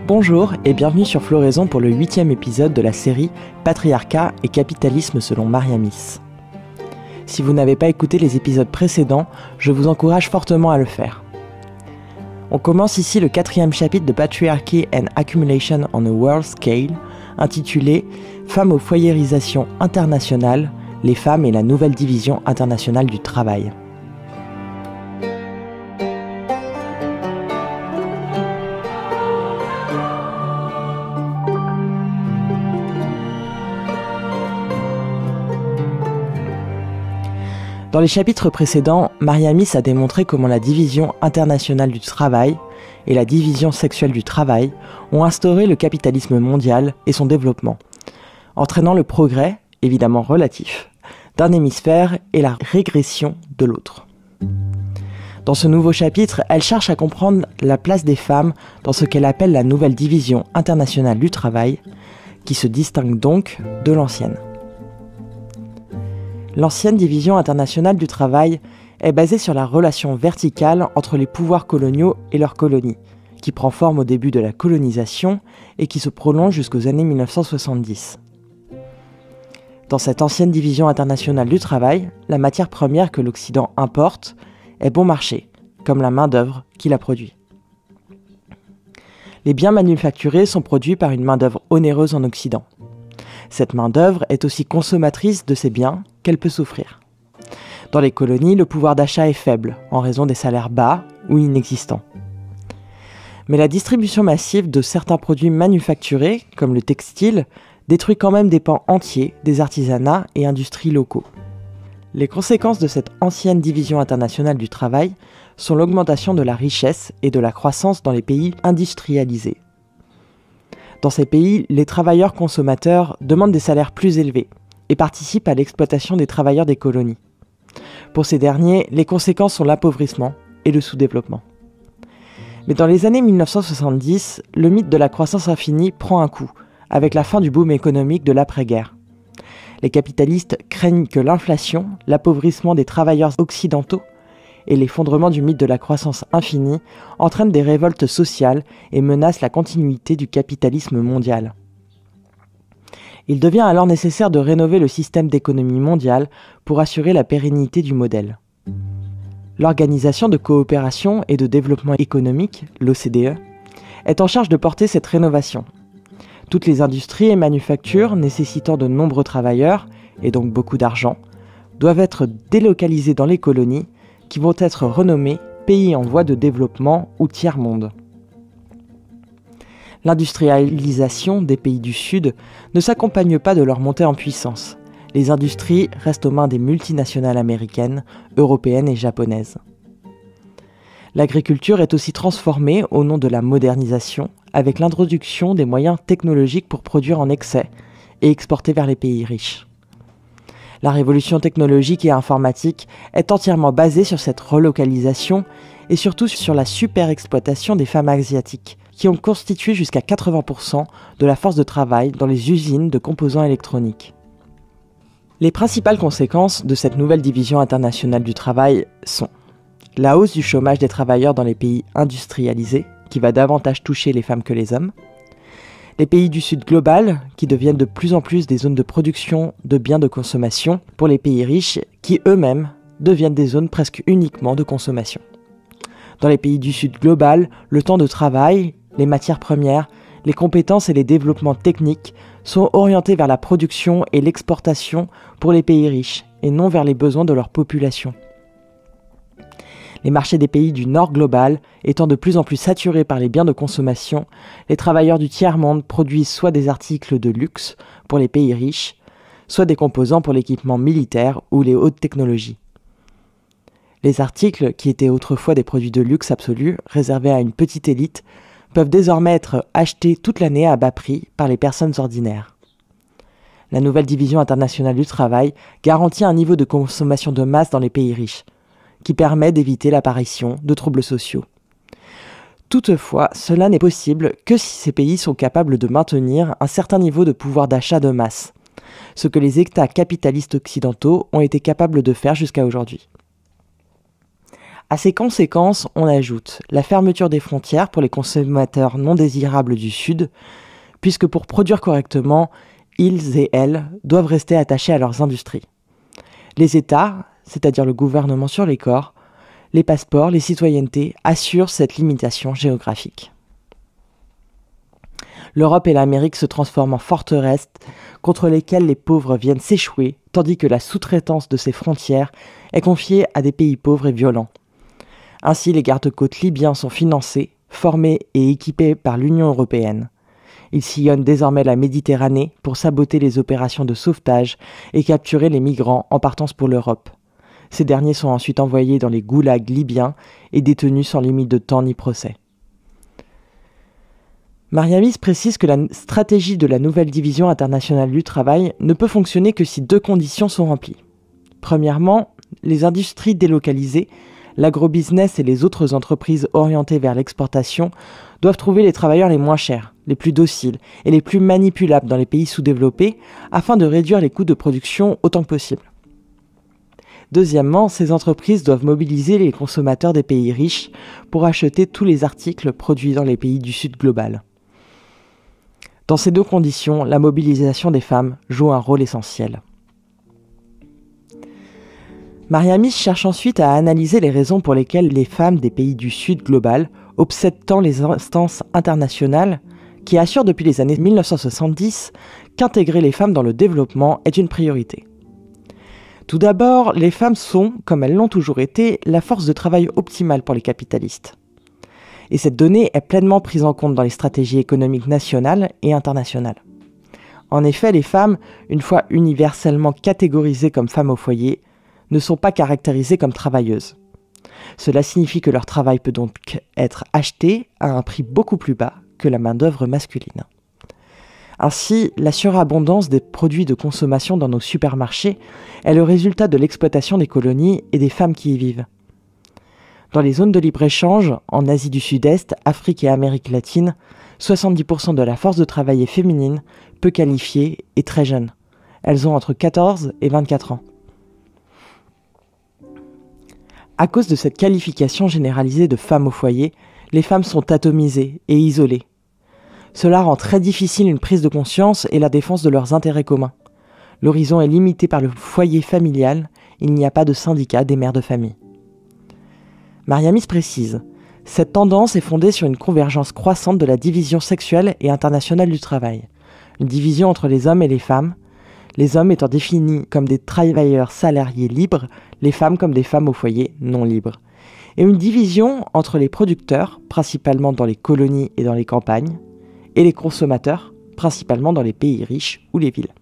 Bonjour et bienvenue sur Floraison pour le 8e épisode de la série Patriarcat et capitalisme selon Mariamis. Si vous n'avez pas écouté les épisodes précédents, je vous encourage fortement à le faire. On commence ici le 4e chapitre de Patriarchy and Accumulation on a World Scale, intitulé Femmes aux foyérisations internationales, les femmes et la nouvelle division internationale du travail. Dans les chapitres précédents, Mariamis a démontré comment la division internationale du travail et la division sexuelle du travail ont instauré le capitalisme mondial et son développement, entraînant le progrès, évidemment relatif, d'un hémisphère et la régression de l'autre. Dans ce nouveau chapitre, elle cherche à comprendre la place des femmes dans ce qu'elle appelle la nouvelle division internationale du travail, qui se distingue donc de l'ancienne. L'ancienne division internationale du travail est basée sur la relation verticale entre les pouvoirs coloniaux et leurs colonies, qui prend forme au début de la colonisation et qui se prolonge jusqu'aux années 1970. Dans cette ancienne division internationale du travail, la matière première que l'Occident importe est bon marché, comme la main-d'œuvre qui la produit. Les biens manufacturés sont produits par une main-d'œuvre onéreuse en Occident. Cette main-d'œuvre est aussi consommatrice de ces biens qu'elle peut souffrir. Dans les colonies, le pouvoir d'achat est faible, en raison des salaires bas ou inexistants. Mais la distribution massive de certains produits manufacturés, comme le textile, détruit quand même des pans entiers des artisanats et industries locaux. Les conséquences de cette ancienne division internationale du travail sont l'augmentation de la richesse et de la croissance dans les pays industrialisés. Dans ces pays, les travailleurs consommateurs demandent des salaires plus élevés et participent à l'exploitation des travailleurs des colonies. Pour ces derniers, les conséquences sont l'appauvrissement et le sous-développement. Mais dans les années 1970, le mythe de la croissance infinie prend un coup, avec la fin du boom économique de l'après-guerre. Les capitalistes craignent que l'inflation, l'appauvrissement des travailleurs occidentaux et l'effondrement du mythe de la croissance infinie entraînent des révoltes sociales et menacent la continuité du capitalisme mondial. Il devient alors nécessaire de rénover le système d'économie mondiale pour assurer la pérennité du modèle. L'Organisation de coopération et de développement économique, l'OCDE, est en charge de porter cette rénovation. Toutes les industries et manufactures nécessitant de nombreux travailleurs, et donc beaucoup d'argent, doivent être délocalisées dans les colonies qui vont être renommés pays en voie de développement ou tiers-monde. L'industrialisation des pays du Sud ne s'accompagne pas de leur montée en puissance. Les industries restent aux mains des multinationales américaines, européennes et japonaises. L'agriculture est aussi transformée au nom de la modernisation, avec l'introduction des moyens technologiques pour produire en excès et exporter vers les pays riches. La révolution technologique et informatique est entièrement basée sur cette relocalisation et surtout sur la super-exploitation des femmes asiatiques, qui ont constitué jusqu'à 80% de la force de travail dans les usines de composants électroniques. Les principales conséquences de cette nouvelle division internationale du travail sont la hausse du chômage des travailleurs dans les pays industrialisés, qui va davantage toucher les femmes que les hommes, les pays du Sud global, qui deviennent de plus en plus des zones de production de biens de consommation pour les pays riches, qui eux-mêmes deviennent des zones presque uniquement de consommation. Dans les pays du Sud global, le temps de travail, les matières premières, les compétences et les développements techniques sont orientés vers la production et l'exportation pour les pays riches, et non vers les besoins de leur population. Les marchés des pays du Nord global étant de plus en plus saturés par les biens de consommation, les travailleurs du tiers-monde produisent soit des articles de luxe pour les pays riches, soit des composants pour l'équipement militaire ou les hautes technologies. Les articles, qui étaient autrefois des produits de luxe absolu, réservés à une petite élite, peuvent désormais être achetés toute l'année à bas prix par les personnes ordinaires. La nouvelle division internationale du travail garantit un niveau de consommation de masse dans les pays riches, qui permet d'éviter l'apparition de troubles sociaux. Toutefois, cela n'est possible que si ces pays sont capables de maintenir un certain niveau de pouvoir d'achat de masse, ce que les États capitalistes occidentaux ont été capables de faire jusqu'à aujourd'hui. À ces conséquences, on ajoute la fermeture des frontières pour les consommateurs non désirables du Sud, puisque pour produire correctement, ils et elles doivent rester attachés à leurs industries. Les États, c'est-à-dire le gouvernement sur les corps, les passeports, les citoyennetés, assurent cette limitation géographique. L'Europe et l'Amérique se transforment en forteresses contre lesquelles les pauvres viennent s'échouer, tandis que la sous-traitance de ces frontières est confiée à des pays pauvres et violents. Ainsi, les gardes-côtes libyens sont financés, formés et équipés par l'Union européenne. Ils sillonnent désormais la Méditerranée pour saboter les opérations de sauvetage et capturer les migrants en partance pour l'Europe. Ces derniers sont ensuite envoyés dans les goulags libyens et détenus sans limite de temps ni procès. Mariamis précise que la stratégie de la nouvelle division internationale du travail ne peut fonctionner que si deux conditions sont remplies. Premièrement, les industries délocalisées, l'agrobusiness et les autres entreprises orientées vers l'exportation doivent trouver les travailleurs les moins chers, les plus dociles et les plus manipulables dans les pays sous-développés afin de réduire les coûts de production autant que possible. Deuxièmement, ces entreprises doivent mobiliser les consommateurs des pays riches pour acheter tous les articles produits dans les pays du Sud global. Dans ces deux conditions, la mobilisation des femmes joue un rôle essentiel. Mariamis cherche ensuite à analyser les raisons pour lesquelles les femmes des pays du Sud global obsèdent tant les instances internationales qui assurent depuis les années 1970 qu'intégrer les femmes dans le développement est une priorité. Tout d'abord, les femmes sont, comme elles l'ont toujours été, la force de travail optimale pour les capitalistes. Et cette donnée est pleinement prise en compte dans les stratégies économiques nationales et internationales. En effet, les femmes, une fois universellement catégorisées comme femmes au foyer, ne sont pas caractérisées comme travailleuses. Cela signifie que leur travail peut donc être acheté à un prix beaucoup plus bas que la main-d'œuvre masculine. Ainsi, la surabondance des produits de consommation dans nos supermarchés est le résultat de l'exploitation des colonies et des femmes qui y vivent. Dans les zones de libre-échange, en Asie du Sud-Est, Afrique et Amérique latine, 70% de la force de travail est féminine, peu qualifiée et très jeune. Elles ont entre 14 et 24 ans. À cause de cette qualification généralisée de femmes au foyer, les femmes sont atomisées et isolées. Cela rend très difficile une prise de conscience et la défense de leurs intérêts communs. L'horizon est limité par le foyer familial, il n'y a pas de syndicat des mères de famille. Mariamis précise, cette tendance est fondée sur une convergence croissante de la division sexuelle et internationale du travail, une division entre les hommes et les femmes hommes étant définis comme des travailleurs salariés libres, les femmes comme des femmes au foyer non libres, et une division entre les producteurs, principalement dans les colonies et dans les campagnes, et les consommateurs, principalement dans les pays riches ou les villes.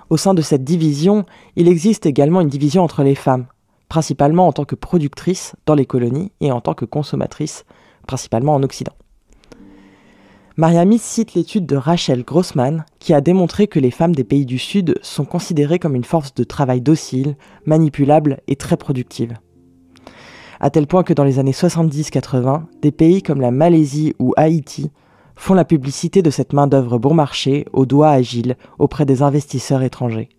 Au sein de cette division, il existe également une division entre les femmes, principalement en tant que productrices dans les colonies et en tant que consommatrices, principalement en Occident. Mariamis cite l'étude de Rachel Grossman qui a démontré que les femmes des pays du Sud sont considérées comme une force de travail docile, manipulable et très productive. À tel point que dans les années 70-80, des pays comme la Malaisie ou Haïti font la publicité de cette main-d'œuvre bon marché aux doigts agiles auprès des investisseurs étrangers.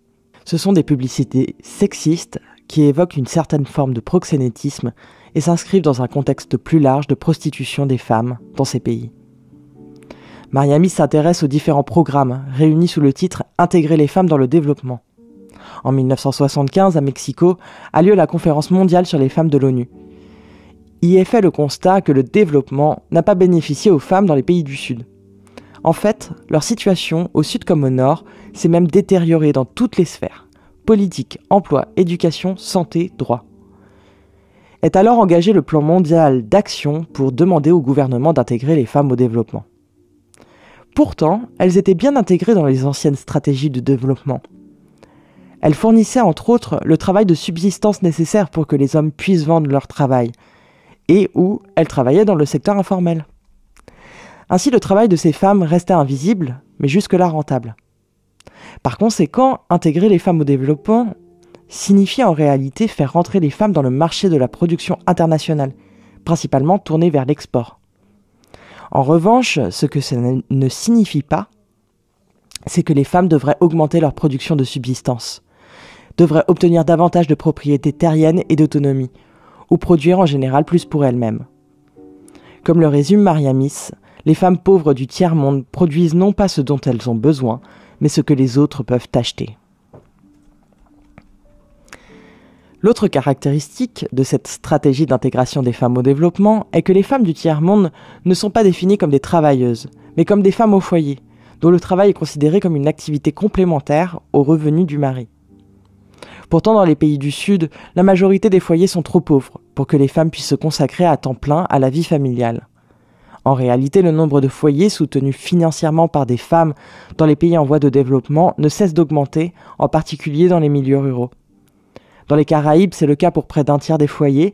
Ce sont des publicités sexistes qui évoquent une certaine forme de proxénétisme et s'inscrivent dans un contexte plus large de prostitution des femmes dans ces pays. Mariamis s'intéresse aux différents programmes réunis sous le titre « Intégrer les femmes dans le développement ». En 1975, à Mexico, a lieu la conférence mondiale sur les femmes de l'ONU. Y est fait le constat que le développement n'a pas bénéficié aux femmes dans les pays du Sud. En fait, leur situation, au Sud comme au Nord, s'est même détériorée dans toutes les sphères – politique, emploi, éducation, santé, droit. Est alors engagé le plan mondial d'action pour demander au gouvernement d'intégrer les femmes au développement. Pourtant, elles étaient bien intégrées dans les anciennes stratégies de développement. Elles fournissaient entre autres le travail de subsistance nécessaire pour que les hommes puissent vendre leur travail, et où elles travaillaient dans le secteur informel. Ainsi, le travail de ces femmes restait invisible, mais jusque-là rentable. Par conséquent, intégrer les femmes au développement signifiait en réalité faire rentrer les femmes dans le marché de la production internationale, principalement tourné vers l'export. En revanche, ce que ça ne signifie pas, c'est que les femmes devraient augmenter leur production de subsistance, devraient obtenir davantage de propriété terrienne et d'autonomie, ou produire en général plus pour elles-mêmes. Comme le résume Mariamis, les femmes pauvres du tiers-monde produisent non pas ce dont elles ont besoin, mais ce que les autres peuvent acheter. L'autre caractéristique de cette stratégie d'intégration des femmes au développement est que les femmes du tiers-monde ne sont pas définies comme des travailleuses, mais comme des femmes au foyer, dont le travail est considéré comme une activité complémentaire aux revenus du mari. Pourtant, dans les pays du Sud, la majorité des foyers sont trop pauvres pour que les femmes puissent se consacrer à temps plein à la vie familiale. En réalité, le nombre de foyers soutenus financièrement par des femmes dans les pays en voie de développement ne cesse d'augmenter, en particulier dans les milieux ruraux. Dans les Caraïbes, c'est le cas pour près d'un tiers des foyers,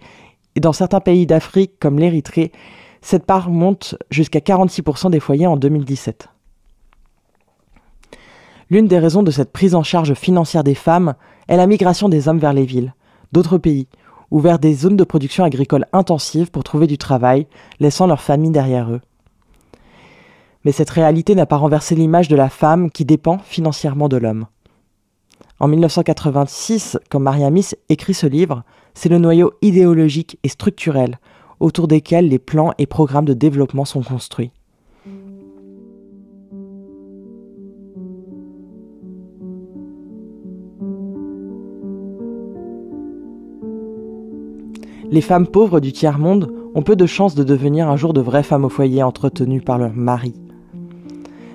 et dans certains pays d'Afrique, comme l'Érythrée, cette part monte jusqu'à 46% des foyers en 2017. L'une des raisons de cette prise en charge financière des femmes est la migration des hommes vers les villes, d'autres pays, ou vers des zones de production agricole intensive pour trouver du travail, laissant leur famille derrière eux. Mais cette réalité n'a pas renversé l'image de la femme qui dépend financièrement de l'homme. En 1986, quand Mariamis écrit ce livre, c'est le noyau idéologique et structurel autour desquels les plans et programmes de développement sont construits. Les femmes pauvres du tiers-monde ont peu de chances de devenir un jour de vraies femmes au foyer entretenues par leur mari.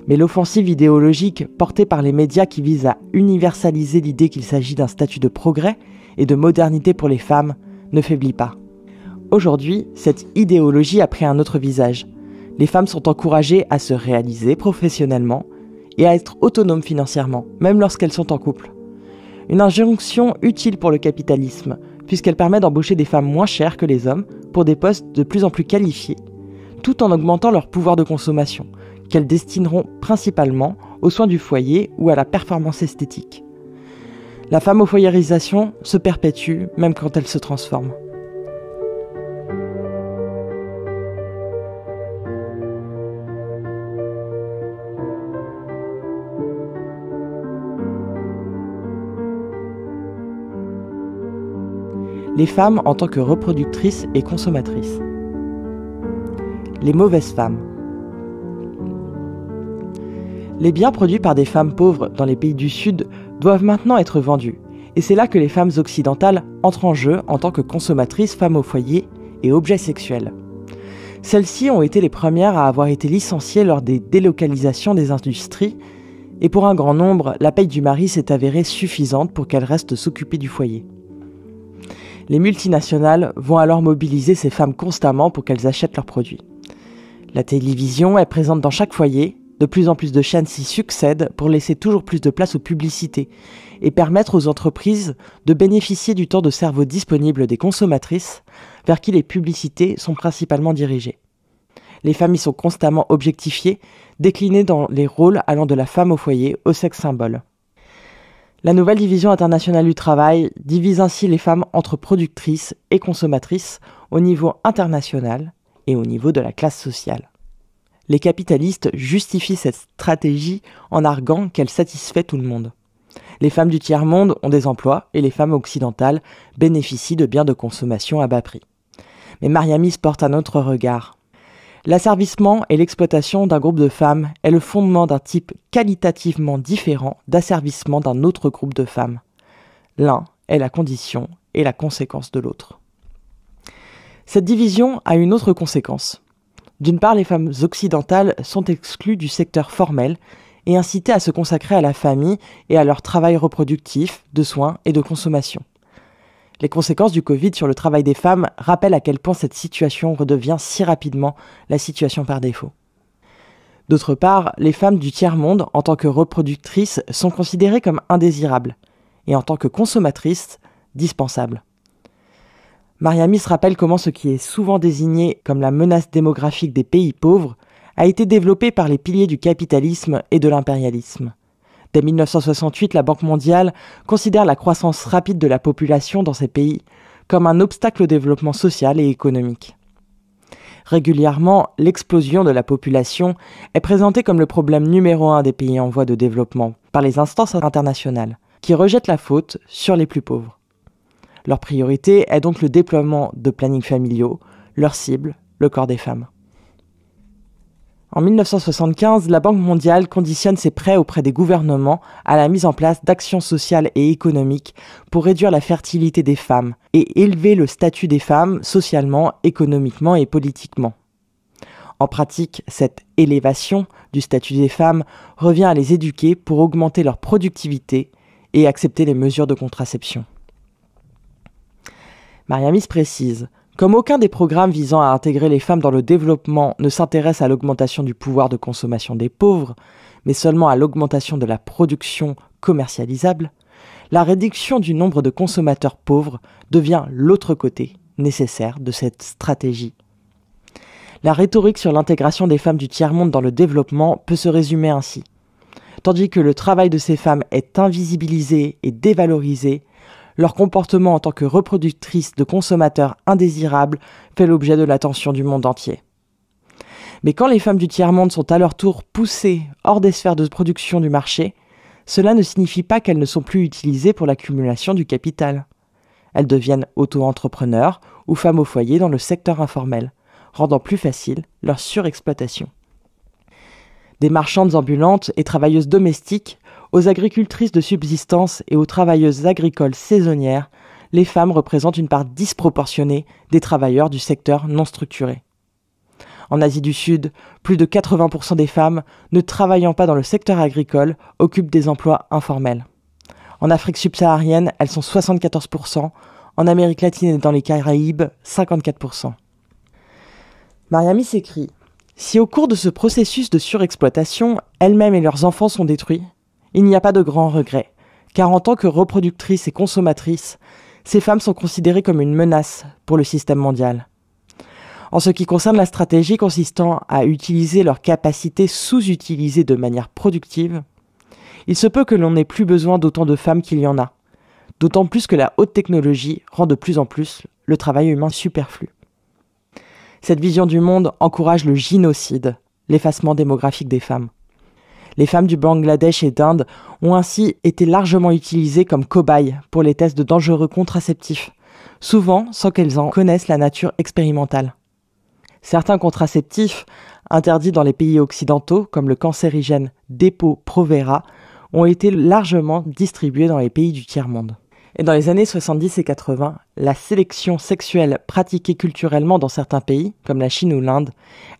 Mais l'offensive idéologique portée par les médias qui vise à universaliser l'idée qu'il s'agit d'un statut de progrès et de modernité pour les femmes ne faiblit pas. Aujourd'hui, cette idéologie a pris un autre visage. Les femmes sont encouragées à se réaliser professionnellement et à être autonomes financièrement, même lorsqu'elles sont en couple. Une injonction utile pour le capitalisme, puisqu'elle permet d'embaucher des femmes moins chères que les hommes pour des postes de plus en plus qualifiés, tout en augmentant leur pouvoir de consommation, qu'elles destineront principalement aux soins du foyer ou à la performance esthétique. La femme au foyerisation se perpétue même quand elle se transforme. Les femmes en tant que reproductrices et consommatrices. Les mauvaises femmes. Les biens produits par des femmes pauvres dans les pays du Sud doivent maintenant être vendus, et c'est là que les femmes occidentales entrent en jeu en tant que consommatrices, femmes au foyer et objets sexuels. Celles-ci ont été les premières à avoir été licenciées lors des délocalisations des industries, et pour un grand nombre, la paye du mari s'est avérée suffisante pour qu'elles restent s'occuper du foyer. Les multinationales vont alors mobiliser ces femmes constamment pour qu'elles achètent leurs produits. La télévision est présente dans chaque foyer, de plus en plus de chaînes s'y succèdent pour laisser toujours plus de place aux publicités et permettre aux entreprises de bénéficier du temps de cerveau disponible des consommatrices, vers qui les publicités sont principalement dirigées. Les femmes y sont constamment objectifiées, déclinées dans les rôles allant de la femme au foyer au sexe symbole. La nouvelle division internationale du travail divise ainsi les femmes entre productrices et consommatrices au niveau international et au niveau de la classe sociale. Les capitalistes justifient cette stratégie en arguant qu'elle satisfait tout le monde. Les femmes du tiers-monde ont des emplois et les femmes occidentales bénéficient de biens de consommation à bas prix. Mais Mariamis porte un autre regard. L'asservissement et l'exploitation d'un groupe de femmes est le fondement d'un type qualitativement différent d'asservissement d'un autre groupe de femmes. L'un est la condition et la conséquence de l'autre. Cette division a une autre conséquence. D'une part, les femmes occidentales sont exclues du secteur formel et incitées à se consacrer à la famille et à leur travail reproductif, de soins et de consommation. Les conséquences du Covid sur le travail des femmes rappellent à quel point cette situation redevient si rapidement la situation par défaut. D'autre part, les femmes du tiers-monde, en tant que reproductrices, sont considérées comme indésirables, et en tant que consommatrices, dispensables. Mariamis rappelle comment ce qui est souvent désigné comme la menace démographique des pays pauvres a été développé par les piliers du capitalisme et de l'impérialisme. Dès 1968, la Banque mondiale considère la croissance rapide de la population dans ces pays comme un obstacle au développement social et économique. Régulièrement, l'explosion de la population est présentée comme le problème numéro 1 des pays en voie de développement par les instances internationales, qui rejettent la faute sur les plus pauvres. Leur priorité est donc le déploiement de plannings familiaux, leur cible, le corps des femmes. En 1975, la Banque mondiale conditionne ses prêts auprès des gouvernements à la mise en place d'actions sociales et économiques pour réduire la fertilité des femmes et élever le statut des femmes socialement, économiquement et politiquement. En pratique, cette élévation du statut des femmes revient à les éduquer pour augmenter leur productivité et accepter les mesures de contraception. Mariamis précise: comme aucun des programmes visant à intégrer les femmes dans le développement ne s'intéresse à l'augmentation du pouvoir de consommation des pauvres, mais seulement à l'augmentation de la production commercialisable, la réduction du nombre de consommateurs pauvres devient l'autre côté nécessaire de cette stratégie. La rhétorique sur l'intégration des femmes du tiers-monde dans le développement peut se résumer ainsi. Tandis que le travail de ces femmes est invisibilisé et dévalorisé, leur comportement en tant que reproductrices de consommateurs indésirables fait l'objet de l'attention du monde entier. Mais quand les femmes du tiers-monde sont à leur tour poussées hors des sphères de production du marché, cela ne signifie pas qu'elles ne sont plus utilisées pour l'accumulation du capital. Elles deviennent auto-entrepreneurs ou femmes au foyer dans le secteur informel, rendant plus facile leur surexploitation. Des marchandes ambulantes et travailleuses domestiques aux agricultrices de subsistance et aux travailleuses agricoles saisonnières, les femmes représentent une part disproportionnée des travailleurs du secteur non structuré. En Asie du Sud, plus de 80% des femmes ne travaillant pas dans le secteur agricole occupent des emplois informels. En Afrique subsaharienne, elles sont 74%, en Amérique latine et dans les Caraïbes, 54%. Mariamis écrit: si au cours de ce processus de surexploitation, elles-mêmes et leurs enfants sont détruits, il n'y a pas de grand regret, car en tant que reproductrices et consommatrices, ces femmes sont considérées comme une menace pour le système mondial. En ce qui concerne la stratégie consistant à utiliser leurs capacités sous-utilisées de manière productive, il se peut que l'on n'ait plus besoin d'autant de femmes qu'il y en a, d'autant plus que la haute technologie rend de plus en plus le travail humain superflu. Cette vision du monde encourage le génocide, l'effacement démographique des femmes. Les femmes du Bangladesh et d'Inde ont ainsi été largement utilisées comme cobayes pour les tests de dangereux contraceptifs, souvent sans qu'elles en connaissent la nature expérimentale. Certains contraceptifs, interdits dans les pays occidentaux, comme le cancérigène Depo-Provera, ont été largement distribués dans les pays du tiers-monde. Et dans les années 70 et 80, la sélection sexuelle pratiquée culturellement dans certains pays, comme la Chine ou l'Inde,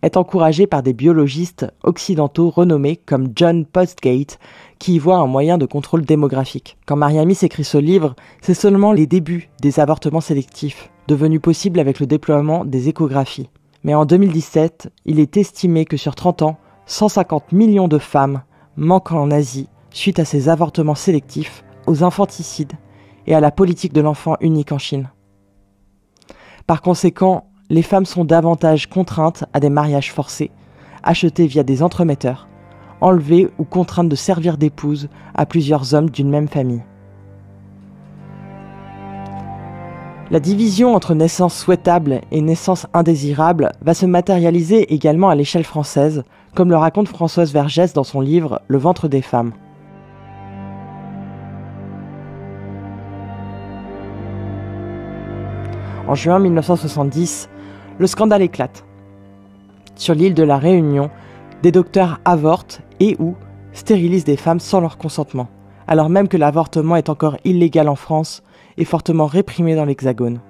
est encouragée par des biologistes occidentaux renommés comme John Postgate, qui y voient un moyen de contrôle démographique. Quand Mariamis écrit ce livre, c'est seulement les débuts des avortements sélectifs, devenus possibles avec le déploiement des échographies. Mais en 2017, il est estimé que sur 30 ans, 150 millions de femmes manquent en Asie suite à ces avortements sélectifs, aux infanticides et à la politique de l'enfant unique en Chine. Par conséquent, les femmes sont davantage contraintes à des mariages forcés, achetés via des entremetteurs, enlevées ou contraintes de servir d'épouse à plusieurs hommes d'une même famille. La division entre naissance souhaitable et naissance indésirable va se matérialiser également à l'échelle française, comme le raconte Françoise Vergès dans son livre « Le ventre des femmes ». En juin 1970, le scandale éclate. Sur l'île de la Réunion, des docteurs avortent et ou stérilisent des femmes sans leur consentement, alors même que l'avortement est encore illégal en France et fortement réprimé dans l'Hexagone.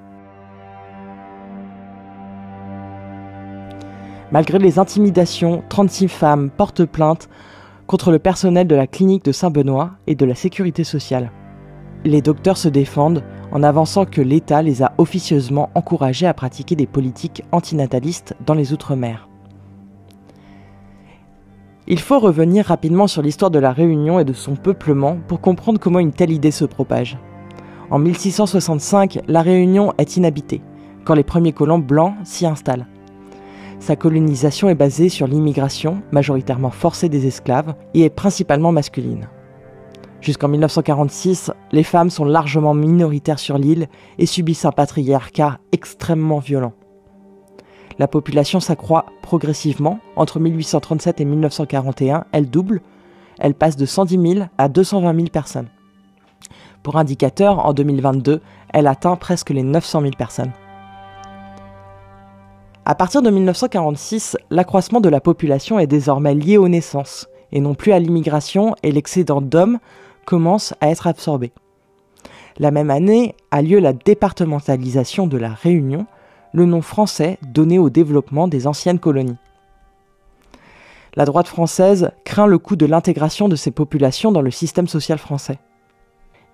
Malgré les intimidations, 36 femmes portent plainte contre le personnel de la clinique de Saint-Benoît et de la sécurité sociale. Les docteurs se défendent en avançant que l'État les a officieusement encouragés à pratiquer des politiques antinatalistes dans les Outre-mer. Il faut revenir rapidement sur l'histoire de la Réunion et de son peuplement pour comprendre comment une telle idée se propage. En 1665, la Réunion est inhabitée, quand les premiers colons blancs s'y installent. Sa colonisation est basée sur l'immigration, majoritairement forcée des esclaves, et est principalement masculine. Jusqu'en 1946, les femmes sont largement minoritaires sur l'île et subissent un patriarcat extrêmement violent. La population s'accroît progressivement. Entre 1837 et 1941, elle double. Elle passe de 110 000 à 220 000 personnes. Pour indicateur, en 2022, elle atteint presque les 900 000 personnes. À partir de 1946, l'accroissement de la population est désormais lié aux naissances, et non plus à l'immigration, et l'excédent d'hommes commence à être absorbé. La même année a lieu la départementalisation de la Réunion, le nom français donné au développement des anciennes colonies. La droite française craint le coût de l'intégration de ces populations dans le système social français.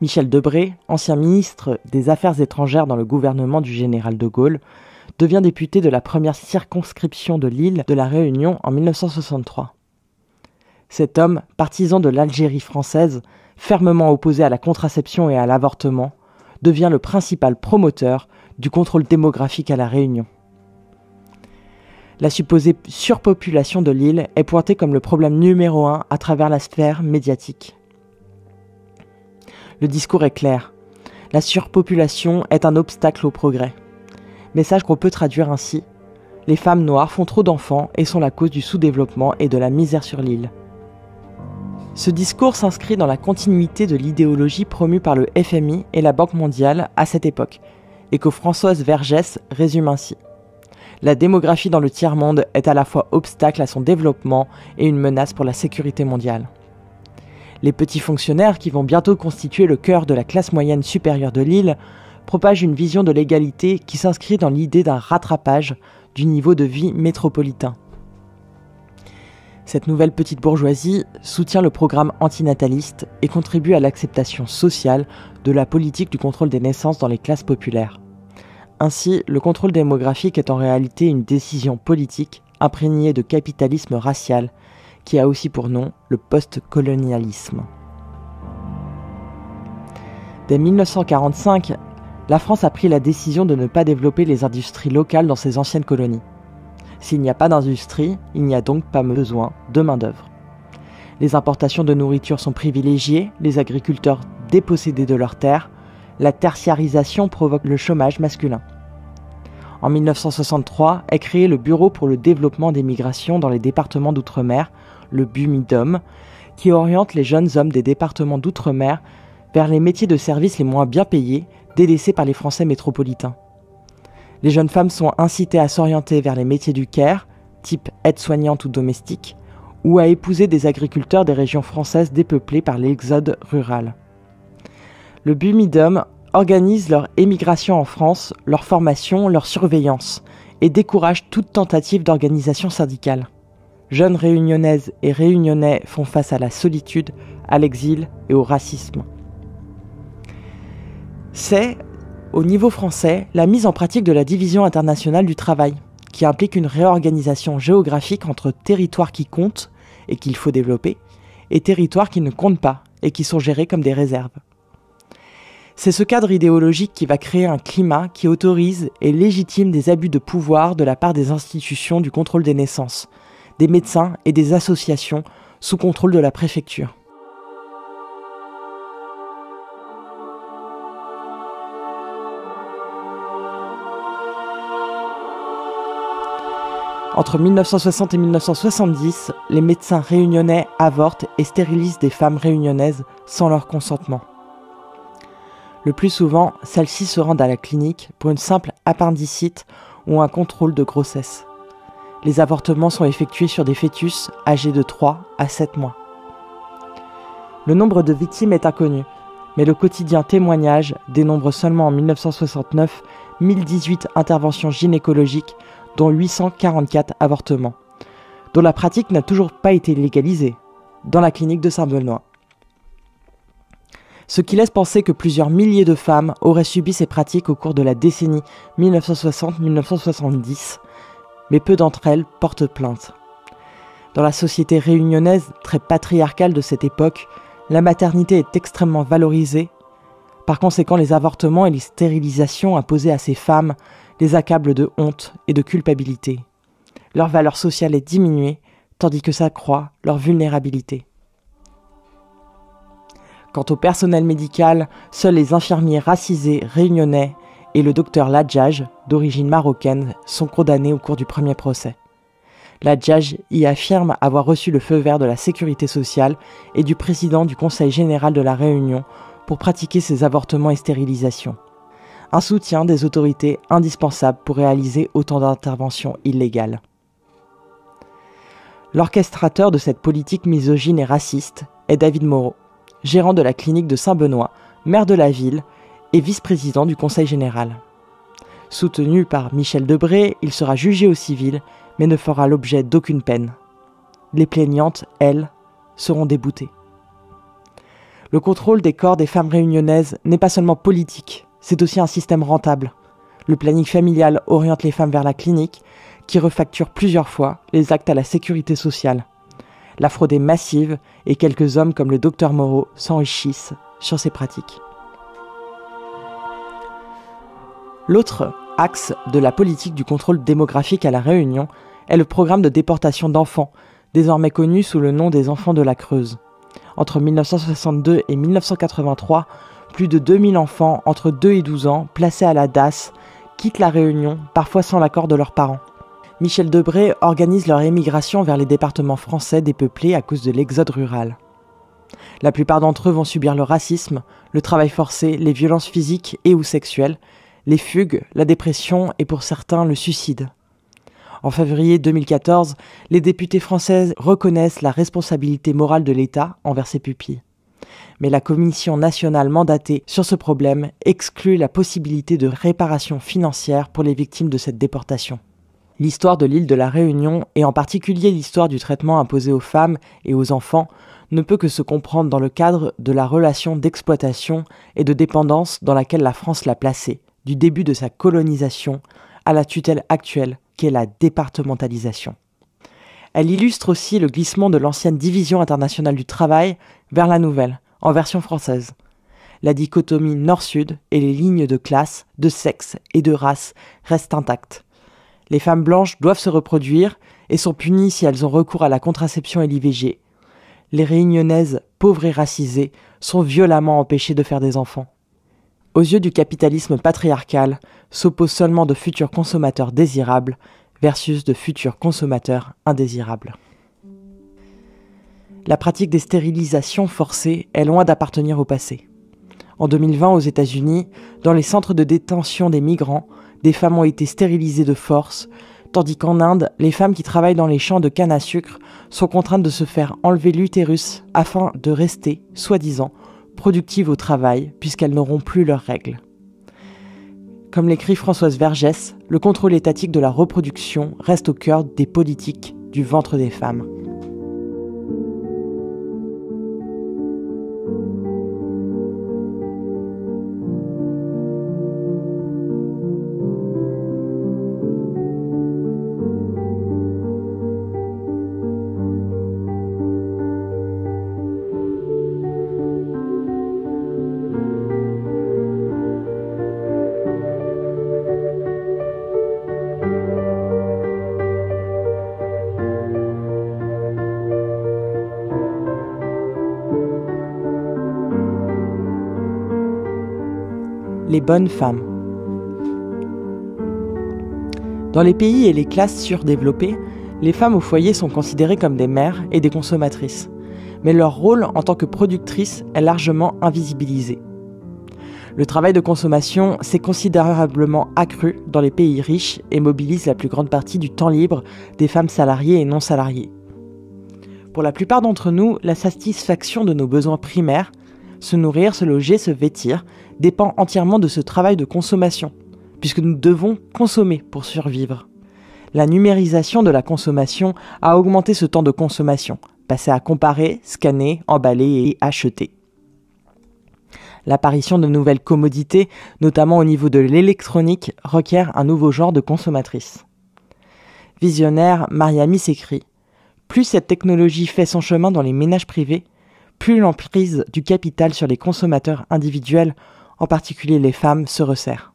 Michel Debré, ancien ministre des Affaires étrangères dans le gouvernement du général de Gaulle, devient député de la première circonscription de l'île de la Réunion en 1963. Cet homme, partisan de l'Algérie française, fermement opposé à la contraception et à l'avortement, devient le principal promoteur du contrôle démographique à la Réunion. La supposée surpopulation de l'île est pointée comme le problème numéro 1 à travers la sphère médiatique. Le discours est clair. La surpopulation est un obstacle au progrès. Message qu'on peut traduire ainsi. Les femmes noires font trop d'enfants et sont la cause du sous-développement et de la misère sur l'île. Ce discours s'inscrit dans la continuité de l'idéologie promue par le FMI et la Banque mondiale à cette époque, et que Françoise Vergès résume ainsi. La démographie dans le tiers-monde est à la fois obstacle à son développement et une menace pour la sécurité mondiale. Les petits fonctionnaires, qui vont bientôt constituer le cœur de la classe moyenne supérieure de l'île, propagent une vision de l'égalité qui s'inscrit dans l'idée d'un rattrapage du niveau de vie métropolitain. Cette nouvelle petite bourgeoisie soutient le programme antinataliste et contribue à l'acceptation sociale de la politique du contrôle des naissances dans les classes populaires. Ainsi, le contrôle démographique est en réalité une décision politique imprégnée de capitalisme racial, qui a aussi pour nom le post-colonialisme. Dès 1945, la France a pris la décision de ne pas développer les industries locales dans ses anciennes colonies. S'il n'y a pas d'industrie, il n'y a donc pas besoin de main-d'œuvre. Les importations de nourriture sont privilégiées, les agriculteurs dépossédés de leurs terres, la tertiarisation provoque le chômage masculin. En 1963 est créé le Bureau pour le développement des migrations dans les départements d'outre-mer, le BUMIDOM, qui oriente les jeunes hommes des départements d'outre-mer vers les métiers de service les moins bien payés, délaissés par les Français métropolitains. Les jeunes femmes sont incitées à s'orienter vers les métiers du care, type aide-soignante ou domestique, ou à épouser des agriculteurs des régions françaises dépeuplées par l'exode rural. Le BUMIDOM organise leur émigration en France, leur formation, leur surveillance, et décourage toute tentative d'organisation syndicale. Jeunes réunionnaises et réunionnais font face à la solitude, à l'exil et au racisme. C'est, au niveau français, la mise en pratique de la division internationale du travail, qui implique une réorganisation géographique entre territoires qui comptent et qu'il faut développer, et territoires qui ne comptent pas et qui sont gérés comme des réserves. C'est ce cadre idéologique qui va créer un climat qui autorise et légitime des abus de pouvoir de la part des institutions du contrôle des naissances, des médecins et des associations sous contrôle de la préfecture. Entre 1960 et 1970, les médecins réunionnais avortent et stérilisent des femmes réunionnaises sans leur consentement. Le plus souvent, celles-ci se rendent à la clinique pour une simple appendicite ou un contrôle de grossesse. Les avortements sont effectués sur des fœtus âgés de 3 à 7 mois. Le nombre de victimes est inconnu, mais le quotidien Témoignage dénombre seulement en 1969 1018 interventions gynécologiques, dont 844 avortements, dont la pratique n'a toujours pas été légalisée, dans la clinique de Saint-Benoît. Ce qui laisse penser que plusieurs milliers de femmes auraient subi ces pratiques au cours de la décennie 1960-1970, mais peu d'entre elles portent plainte. Dans la société réunionnaise très patriarcale de cette époque, la maternité est extrêmement valorisée. Par conséquent, les avortements et les stérilisations imposées à ces femmes les accablent de honte et de culpabilité. Leur valeur sociale est diminuée, tandis que s'accroît leur vulnérabilité. Quant au personnel médical, seuls les infirmiers racisés réunionnais et le docteur Ladjage, d'origine marocaine, sont condamnés au cours du premier procès. Ladjage y affirme avoir reçu le feu vert de la sécurité sociale et du président du Conseil général de la Réunion pour pratiquer ces avortements et stérilisations. un soutien des autorités indispensable pour réaliser autant d'interventions illégales. L'orchestrateur de cette politique misogyne et raciste est David Moreau, gérant de la clinique de Saint-Benoît, maire de la ville et vice-président du Conseil général. Soutenu par Michel Debré, il sera jugé au civil, mais ne fera l'objet d'aucune peine. Les plaignantes, elles, seront déboutées. Le contrôle des corps des femmes réunionnaises n'est pas seulement politique, c'est aussi un système rentable. Le planning familial oriente les femmes vers la clinique, qui refacture plusieurs fois les actes à la sécurité sociale. La fraude est massive et quelques hommes comme le docteur Moreau s'enrichissent sur ces pratiques. L'autre axe de la politique du contrôle démographique à La Réunion est le programme de déportation d'enfants, désormais connu sous le nom des enfants de la Creuse. Entre 1962 et 1983, plus de 2000 enfants entre 2 et 12 ans, placés à la DAS, quittent La Réunion, parfois sans l'accord de leurs parents. Michel Debré organise leur émigration vers les départements français dépeuplés à cause de l'exode rural. La plupart d'entre eux vont subir le racisme, le travail forcé, les violences physiques et ou sexuelles, les fugues, la dépression et pour certains le suicide. En février 2014, les députés françaises reconnaissent la responsabilité morale de l'État envers ses pupilles. Mais la commission nationale mandatée sur ce problème exclut la possibilité de réparation financière pour les victimes de cette déportation. L'histoire de l'île de la Réunion, et en particulier l'histoire du traitement imposé aux femmes et aux enfants, ne peut que se comprendre dans le cadre de la relation d'exploitation et de dépendance dans laquelle la France l'a placée, du début de sa colonisation à la tutelle actuelle qu'est la départementalisation. Elle illustre aussi le glissement de l'ancienne division internationale du travail vers la nouvelle, en version française. La dichotomie nord-sud et les lignes de classe, de sexe et de race restent intactes. Les femmes blanches doivent se reproduire et sont punies si elles ont recours à la contraception et l'IVG. Les réunionnaises, pauvres et racisées, sont violemment empêchées de faire des enfants. Aux yeux du capitalisme patriarcal, s'opposent seulement de futurs consommateurs désirables versus de futurs consommateurs indésirables. La pratique des stérilisations forcées est loin d'appartenir au passé. En 2020, aux États-Unis, dans les centres de détention des migrants, des femmes ont été stérilisées de force, tandis qu'en Inde, les femmes qui travaillent dans les champs de canne à sucre sont contraintes de se faire enlever l'utérus afin de rester, soi-disant, productives au travail puisqu'elles n'auront plus leurs règles. Comme l'écrit Françoise Vergès, le contrôle étatique de la reproduction reste au cœur des politiques du ventre des femmes. Les bonnes femmes. Dans les pays et les classes surdéveloppées, les femmes au foyer sont considérées comme des mères et des consommatrices, mais leur rôle en tant que productrices est largement invisibilisé. Le travail de consommation s'est considérablement accru dans les pays riches et mobilise la plus grande partie du temps libre des femmes salariées et non salariées. Pour la plupart d'entre nous, la satisfaction de nos besoins primaires, se nourrir, se loger, se vêtir, dépend entièrement de ce travail de consommation, puisque nous devons consommer pour survivre. La numérisation de la consommation a augmenté ce temps de consommation, passé à comparer, scanner, emballer et acheter. L'apparition de nouvelles commodités, notamment au niveau de l'électronique, requiert un nouveau genre de consommatrice. Visionnaire, Mariami s'écrit « Plus cette technologie fait son chemin dans les ménages privés, plus l'emprise du capital sur les consommateurs individuels, en particulier les femmes, se resserre.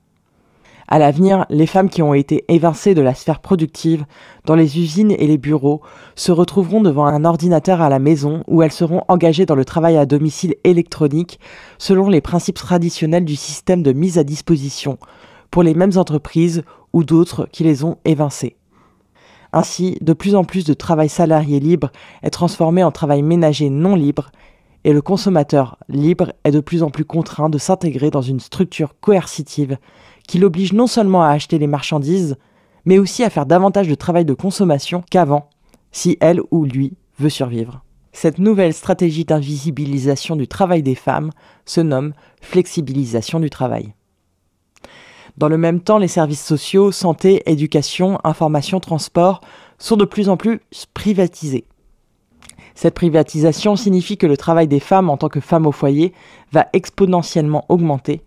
À l'avenir, les femmes qui ont été évincées de la sphère productive, dans les usines et les bureaux, se retrouveront devant un ordinateur à la maison où elles seront engagées dans le travail à domicile électronique selon les principes traditionnels du système de mise à disposition, pour les mêmes entreprises ou d'autres qui les ont évincées. Ainsi, de plus en plus de travail salarié libre est transformé en travail ménager non libre, et le consommateur libre est de plus en plus contraint de s'intégrer dans une structure coercitive qui l'oblige non seulement à acheter les marchandises, mais aussi à faire davantage de travail de consommation qu'avant, si elle ou lui veut survivre. Cette nouvelle stratégie d'invisibilisation du travail des femmes se nomme flexibilisation du travail. Dans le même temps, les services sociaux, santé, éducation, information, transport sont de plus en plus privatisés. Cette privatisation signifie que le travail des femmes en tant que femmes au foyer va exponentiellement augmenter,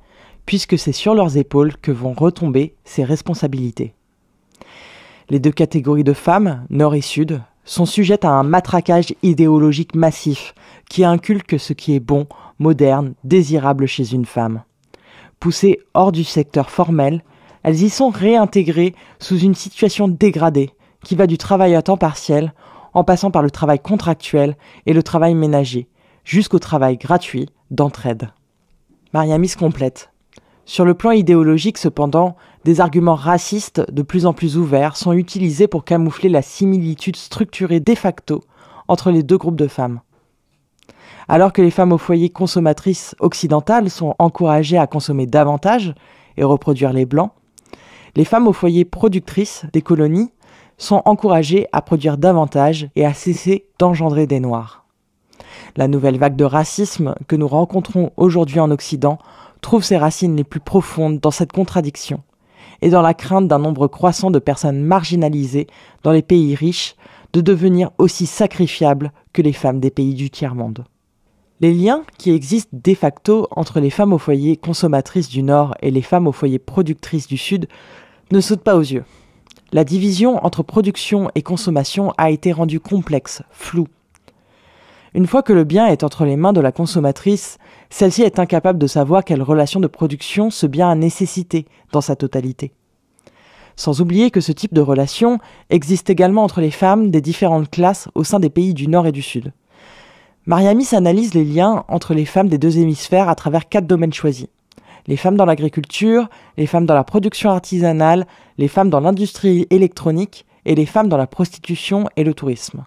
puisque c'est sur leurs épaules que vont retomber ces responsabilités. Les deux catégories de femmes, Nord et Sud, sont sujettes à un matraquage idéologique massif qui inculque ce qui est bon, moderne, désirable chez une femme. Poussées hors du secteur formel, elles y sont réintégrées sous une situation dégradée qui va du travail à temps partiel, en passant par le travail contractuel et le travail ménager, jusqu'au travail gratuit d'entraide. Mariamis complète. Sur le plan idéologique, cependant, des arguments racistes de plus en plus ouverts sont utilisés pour camoufler la similitude structurée de facto entre les deux groupes de femmes. Alors que les femmes au foyer consommatrices occidentales sont encouragées à consommer davantage et reproduire les blancs, les femmes au foyer productrices des colonies sont encouragées à produire davantage et à cesser d'engendrer des noirs. La nouvelle vague de racisme que nous rencontrons aujourd'hui en Occident trouve ses racines les plus profondes dans cette contradiction et dans la crainte d'un nombre croissant de personnes marginalisées dans les pays riches de devenir aussi sacrifiables que les femmes des pays du tiers-monde. Les liens qui existent de facto entre les femmes au foyer consommatrices du Nord et les femmes au foyer productrices du Sud ne sautent pas aux yeux. La division entre production et consommation a été rendue complexe, floue. Une fois que le bien est entre les mains de la consommatrice, celle-ci est incapable de savoir quelle relation de production ce bien a nécessité dans sa totalité. Sans oublier que ce type de relation existe également entre les femmes des différentes classes au sein des pays du Nord et du Sud. Mariamis analyse les liens entre les femmes des deux hémisphères à travers 4 domaines choisis. Les femmes dans l'agriculture, les femmes dans la production artisanale, les femmes dans l'industrie électronique et les femmes dans la prostitution et le tourisme.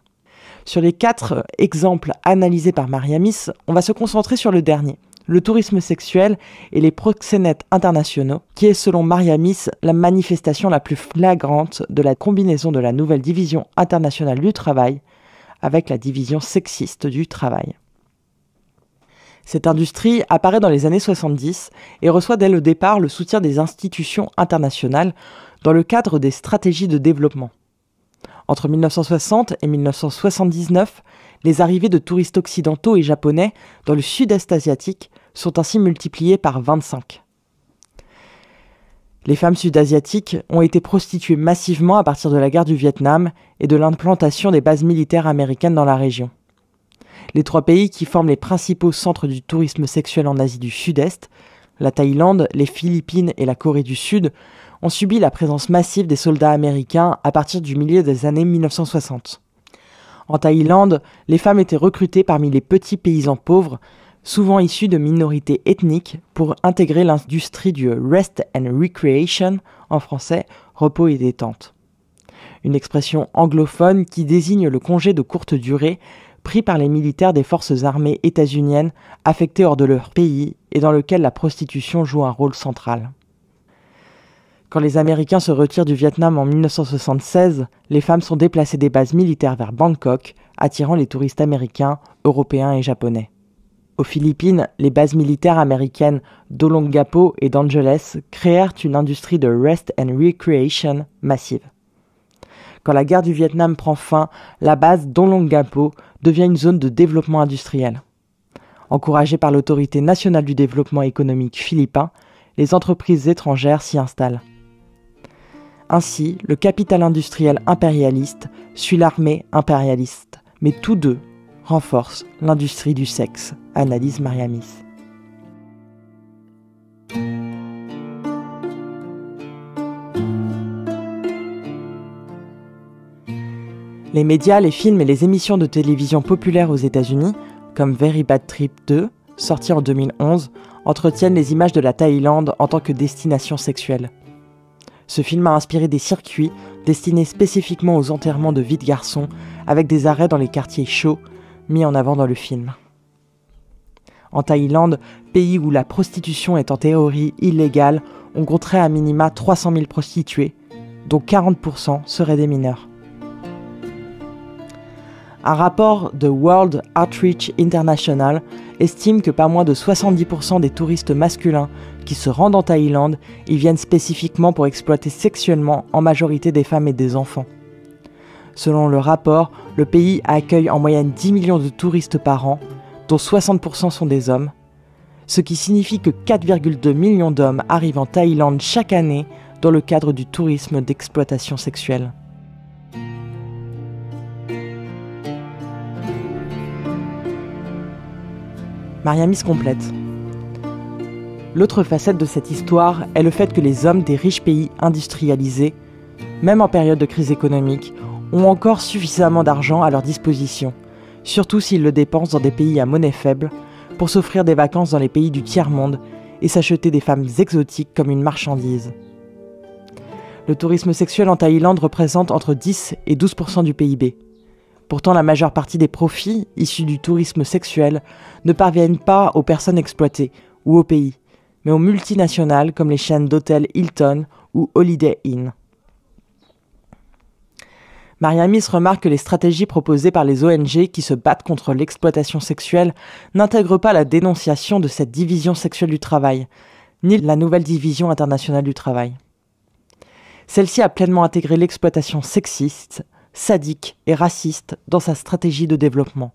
Sur les 4 exemples analysés par Mariamis, on va se concentrer sur le dernier, le tourisme sexuel et les proxénètes internationaux, qui est selon Mariamis la manifestation la plus flagrante de la combinaison de la nouvelle division internationale du travail avec la division sexiste du travail. Cette industrie apparaît dans les années 70 et reçoit dès le départ le soutien des institutions internationales dans le cadre des stratégies de développement. Entre 1960 et 1979, les arrivées de touristes occidentaux et japonais dans le sud-est asiatique sont ainsi multipliées par 25. Les femmes sud-asiatiques ont été prostituées massivement à partir de la guerre du Vietnam et de l'implantation des bases militaires américaines dans la région. Les 3 pays qui forment les principaux centres du tourisme sexuel en Asie du Sud-Est, la Thaïlande, les Philippines et la Corée du Sud, ont subi la présence massive des soldats américains à partir du milieu des années 1960. En Thaïlande, les femmes étaient recrutées parmi les petits paysans pauvres, souvent issus de minorités ethniques, pour intégrer l'industrie du rest and recreation, en français, repos et détente. Une expression anglophone qui désigne le congé de courte durée pris par les militaires des forces armées états-uniennes affectés hors de leur pays et dans lequel la prostitution joue un rôle central. Quand les Américains se retirent du Vietnam en 1976, les femmes sont déplacées des bases militaires vers Bangkok, attirant les touristes américains, européens et japonais. Aux Philippines, les bases militaires américaines d'Olongapo et d'Angeles créèrent une industrie de rest and recreation massive. Quand la guerre du Vietnam prend fin, la base d'Olongapo devient une zone de développement industriel. Encouragée par l'Autorité nationale du développement économique philippin, les entreprises étrangères s'y installent. Ainsi, le capital industriel impérialiste suit l'armée impérialiste, mais tous deux renforcent l'industrie du sexe, analyse Mariamis. Les médias, les films et les émissions de télévision populaires aux États-Unis, comme Very Bad Trip 2, sorti en 2011, entretiennent les images de la Thaïlande en tant que destination sexuelle. Ce film a inspiré des circuits destinés spécifiquement aux enterrements de vie de garçons, avec des arrêts dans les quartiers chauds mis en avant dans le film. En Thaïlande, pays où la prostitution est en théorie illégale, on compterait à minima 300 000 prostituées, dont 40% seraient des mineurs. Un rapport de World Outreach International estime que pas moins de 70% des touristes masculins qui se rendent en Thaïlande y viennent spécifiquement pour exploiter sexuellement en majorité des femmes et des enfants. Selon le rapport, le pays accueille en moyenne 10 millions de touristes par an, dont 60% sont des hommes, ce qui signifie que 4,2 millions d'hommes arrivent en Thaïlande chaque année dans le cadre du tourisme d'exploitation sexuelle. Mariamy se complète. L'autre facette de cette histoire est le fait que les hommes des riches pays industrialisés, même en période de crise économique, ont encore suffisamment d'argent à leur disposition, surtout s'ils le dépensent dans des pays à monnaie faible, pour s'offrir des vacances dans les pays du tiers-monde et s'acheter des femmes exotiques comme une marchandise. Le tourisme sexuel en Thaïlande représente entre 10 et 12% du PIB. Pourtant, la majeure partie des profits issus du tourisme sexuel ne parviennent pas aux personnes exploitées ou au pays, mais aux multinationales comme les chaînes d'hôtels Hilton ou Holiday Inn. Mariamy remarque que les stratégies proposées par les ONG qui se battent contre l'exploitation sexuelle n'intègrent pas la dénonciation de cette division sexuelle du travail, ni la nouvelle division internationale du travail. Celle-ci a pleinement intégré l'exploitation sexiste, sadique et raciste dans sa stratégie de développement.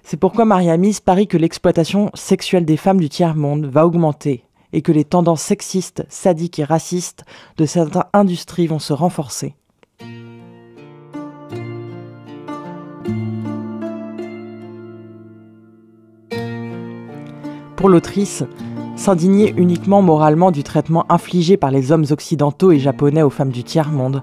C'est pourquoi Mariamy parie que l'exploitation sexuelle des femmes du tiers-monde va augmenter et que les tendances sexistes, sadiques et racistes de certaines industries vont se renforcer. Pour l'autrice, s'indigner uniquement moralement du traitement infligé par les hommes occidentaux et japonais aux femmes du tiers-monde,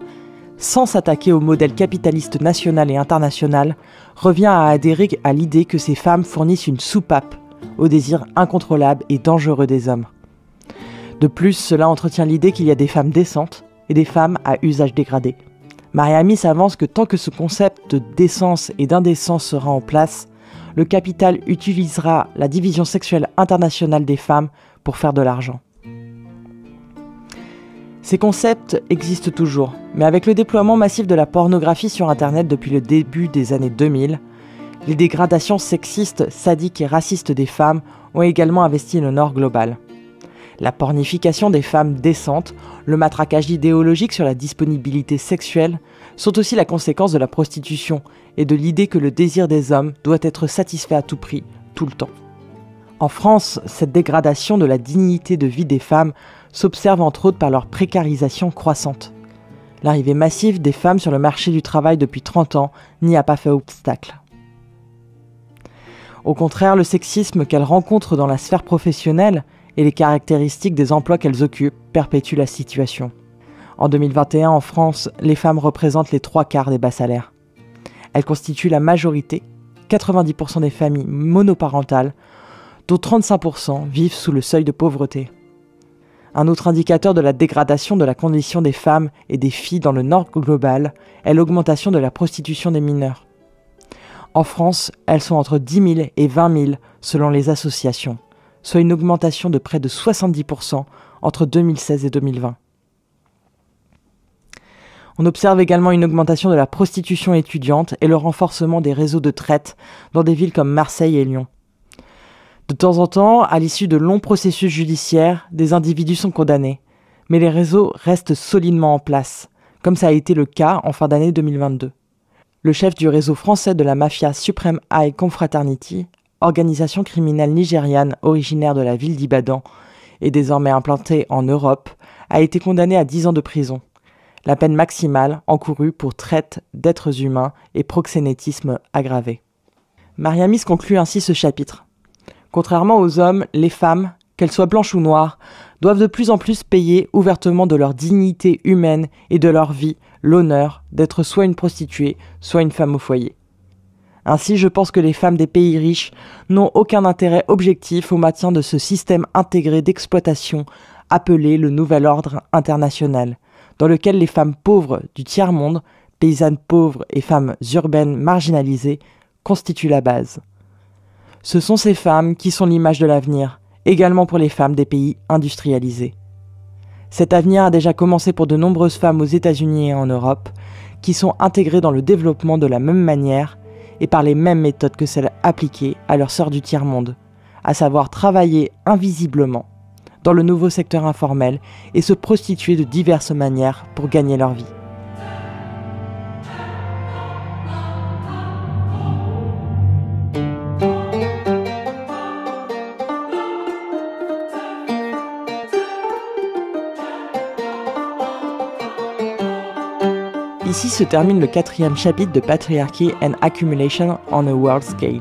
sans s'attaquer au modèle capitaliste national et international, revient à adhérer à l'idée que ces femmes fournissent une soupape au désir incontrôlable et dangereux des hommes. De plus, cela entretient l'idée qu'il y a des femmes décentes et des femmes à usage dégradé. Mariamy avance que tant que ce concept de décence et d'indécence sera en place, le capital utilisera la division sexuelle internationale des femmes pour faire de l'argent. Ces concepts existent toujours, mais avec le déploiement massif de la pornographie sur Internet depuis le début des années 2000, les dégradations sexistes, sadiques et racistes des femmes ont également investi le Nord global. La pornification des femmes décentes, le matraquage idéologique sur la disponibilité sexuelle sont aussi la conséquence de la prostitution et de l'idée que le désir des hommes doit être satisfait à tout prix, tout le temps. En France, cette dégradation de la dignité de vie des femmes s'observe entre autres par leur précarisation croissante. L'arrivée massive des femmes sur le marché du travail depuis 30 ans n'y a pas fait obstacle. Au contraire, le sexisme qu'elles rencontrent dans la sphère professionnelle et les caractéristiques des emplois qu'elles occupent perpétuent la situation. En 2021, en France, les femmes représentent les 3/4 des bas salaires. Elles constituent la majorité, 90% des familles monoparentales, dont 35% vivent sous le seuil de pauvreté. Un autre indicateur de la dégradation de la condition des femmes et des filles dans le Nord global est l'augmentation de la prostitution des mineurs. En France, elles sont entre 10 000 et 20 000 selon les associations, soit une augmentation de près de 70% entre 2016 et 2020. On observe également une augmentation de la prostitution étudiante et le renforcement des réseaux de traite dans des villes comme Marseille et Lyon. De temps en temps, à l'issue de longs processus judiciaires, des individus sont condamnés, mais les réseaux restent solidement en place, comme ça a été le cas en fin d'année 2022. Le chef du réseau français de la mafia Supreme High Confraternity, organisation criminelle nigériane originaire de la ville d'Ibadan et désormais implantée en Europe, a été condamné à 10 ans de prison. La peine maximale encourue pour traite d'êtres humains et proxénétisme aggravé. Mariamy conclut ainsi ce chapitre. Contrairement aux hommes, les femmes, qu'elles soient blanches ou noires, doivent de plus en plus payer ouvertement de leur dignité humaine et de leur vie l'honneur d'être soit une prostituée, soit une femme au foyer. Ainsi, je pense que les femmes des pays riches n'ont aucun intérêt objectif au maintien de ce système intégré d'exploitation appelé le Nouvel Ordre International, dans lequel les femmes pauvres du tiers-monde, paysannes pauvres et femmes urbaines marginalisées constituent la base. Ce sont ces femmes qui sont l'image de l'avenir, également pour les femmes des pays industrialisés. Cet avenir a déjà commencé pour de nombreuses femmes aux États-Unis et en Europe, qui sont intégrées dans le développement de la même manière et par les mêmes méthodes que celles appliquées à leurs sœurs du tiers-monde, à savoir travailler invisiblement dans le nouveau secteur informel et se prostituer de diverses manières pour gagner leur vie. Ici se termine le 4e chapitre de Patriarchy and Accumulation on a World Scale.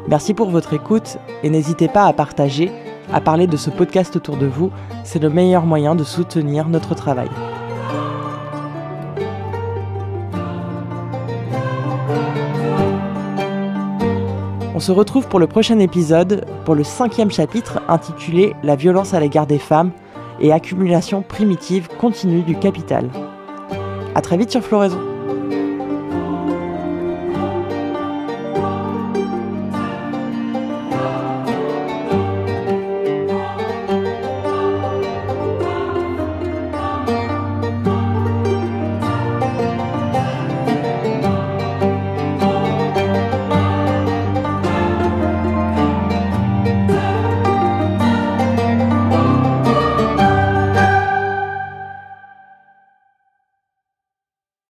Merci pour votre écoute et n'hésitez pas à partager, à parler de ce podcast autour de vous, c'est le meilleur moyen de soutenir notre travail. On se retrouve pour le prochain épisode, pour le 5e chapitre intitulé « La violence à l'égard des femmes et accumulation primitive continue du capital ». À très vite sur Floraison.